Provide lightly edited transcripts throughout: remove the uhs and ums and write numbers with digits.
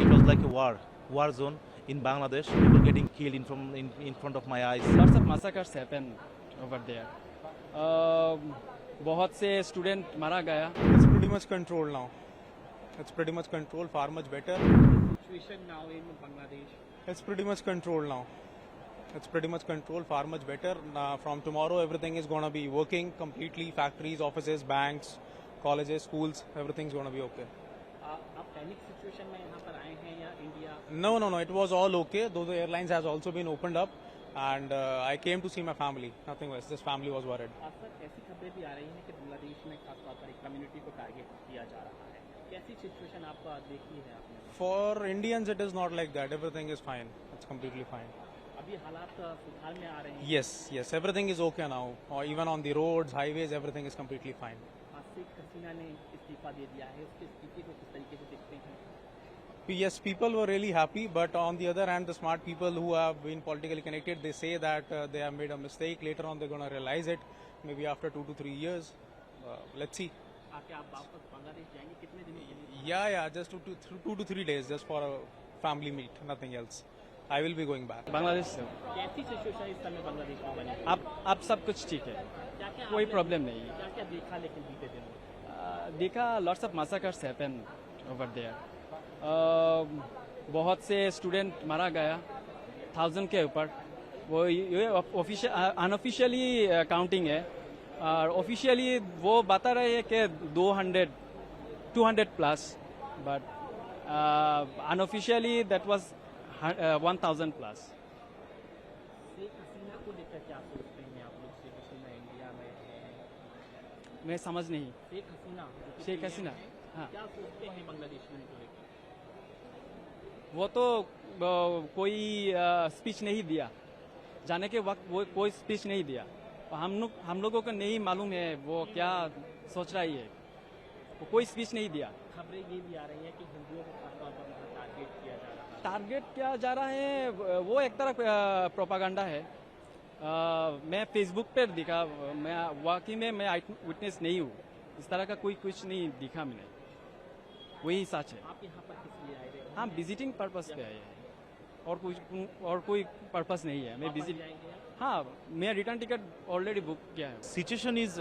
It was like a war zone in Bangladesh. People getting killed in front of my eyes. Lots of massacres happen over there. बहुत से student मारा गया. It's pretty much controlled now. It's pretty much controlled, far much better. Situation now in Bangladesh. It's pretty much controlled now. It's pretty much controlled, far much better. From tomorrow, everything is going to be working completely. Factories, offices, banks, colleges, schools, everything's going to be okay. आप panic situation में यहाँ पर आए हैं या India? No. It was all okay. Though the airlines has also been opened up, and I came to see my family. Nothing else. This family was worried. Sir ऐसी खबरें भी आ रही हैं कि बांग्लादेश में खासतौर पर एक कम्युनिटी को टारगेट किया जा रहा है. कैसी सिचुएशन आपको देखी है आपने? For Indians, it is not like that. Everything is fine. It's completely fine. अभी हालात सुधार में आ रहे हैं. Yes. Everything is okay now. Or even on the roads, highways, everything is completely fine. Sheikh Hasina ने इस्तीफा दे दिया है. उसके इस्तीफे को किस तरीके से देखते हैं? Yes, people were really happy, but on the other hand, the smart people who have been politically connected, they say that they have made a mistake. Later on, they're going to realize it, maybe after 2 to 3 years. Let's see. आके आप वापस बांग्लादेश जाएंगे कितने दिनों के लिए? Yeah, just 2 to 3 days, just for a family meet, nothing else. I will be going back. Bangladesh से. कैसी सिचुएशन इस समय बांग्लादेश में बनी? अब सब कुछ ठीक है. क्या-क्या कोई आपने- प्रॉब्लम नहीं है. क्या-क्या देखा लेकिन बीते दिनों? देखा lots of massacres happen over there. बहुत से स्टूडेंट मारा गया 1000 के ऊपर. वो ये अनऑफिशियली काउंटिंग है और ऑफिशियली वो बता रहे हैं कि 200 plus, but unofficially that was 1000 plus. Sheikh Hasina को लेकर क्या सोचते हैं आप लोग? शेख हसीना इंडिया में है. मैं समझ नहीं. शेख हसीना हाँ. क्या सोचते हैं बांग्लादेश में को लेकर? वो तो कोई स्पीच नहीं दिया. जाने के वक्त वो कोई स्पीच नहीं दिया. हम लोगों को नहीं मालूम है वो क्या सोच रही है. वो कोई स्पीच नहीं दिया. खबरें ये भी आ रही हैं कि हिंदुओं को खासतौर पर वहाँ टारगेट किया जा रहा है. टारगेट किया जा रहा है वो एक तरह प्रोपागंडा है. मैं फेसबुक पर दिखा. मैं वाकई में मैं विटनेस नहीं हूँ. इस तरह का कुछ नहीं दिखा मैंने. वही सच है. आप यहाँ पर किस लिए आए थे? हाँ, विजिटिंग पर्पस पे आए हैं और कोई पर्पस नहीं है. मैं वापस विजिट जाएंगे? हाँ, मैं रिटर्न टिकट ऑलरेडी बुक किया है. Situation is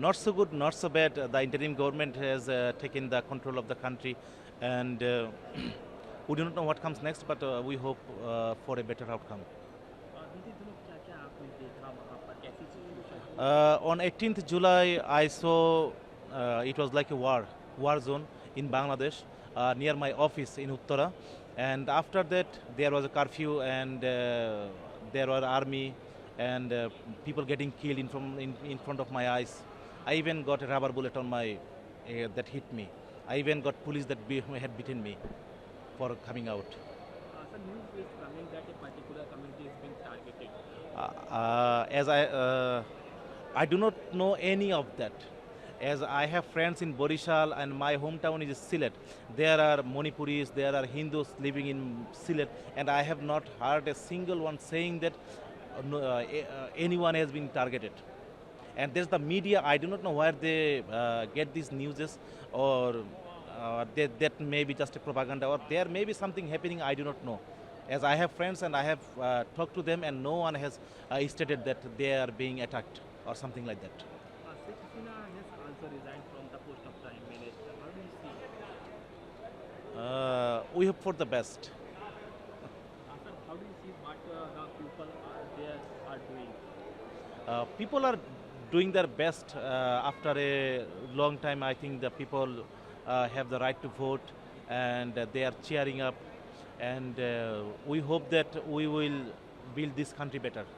not so good, not so bad. The interim government has taken the control of the country, and we do not know what comes next, but we hope for a better outcome. बीते दिनों क्या-क्या आपने देखा वहाँ पर? कैसी situation? On 18th July, I saw it was like a war zone in Bangladesh near my office in Uttara, and after that there was a curfew, and there were army and people getting killed in front of my eyes. I even got a rubber bullet on my that hit me. I even got police that had beaten me for coming out. Sir, news is coming that a particular community is being targeted. As I do not know any of that. As I have friends in Borishal and my hometown is Sylhet. There are Manipuris, there are Hindus living in Sylhet, and I have not heard a single one saying that anyone has been targeted. And there's the media. I do not know where they get these newses, or that may be just a propaganda, or there may be something happening. I do not know. As I have friends and I have talked to them, and no one has stated that they are being attacked or something like that. Sheikh Hasina has also resigned from the post of Prime Minister. How do you see? We hope for the best. Sir, how do you see what the people are doing? People are doing their best after a long time. I think the people have the right to vote, and they are cheering up, and we hope that we will build this country better.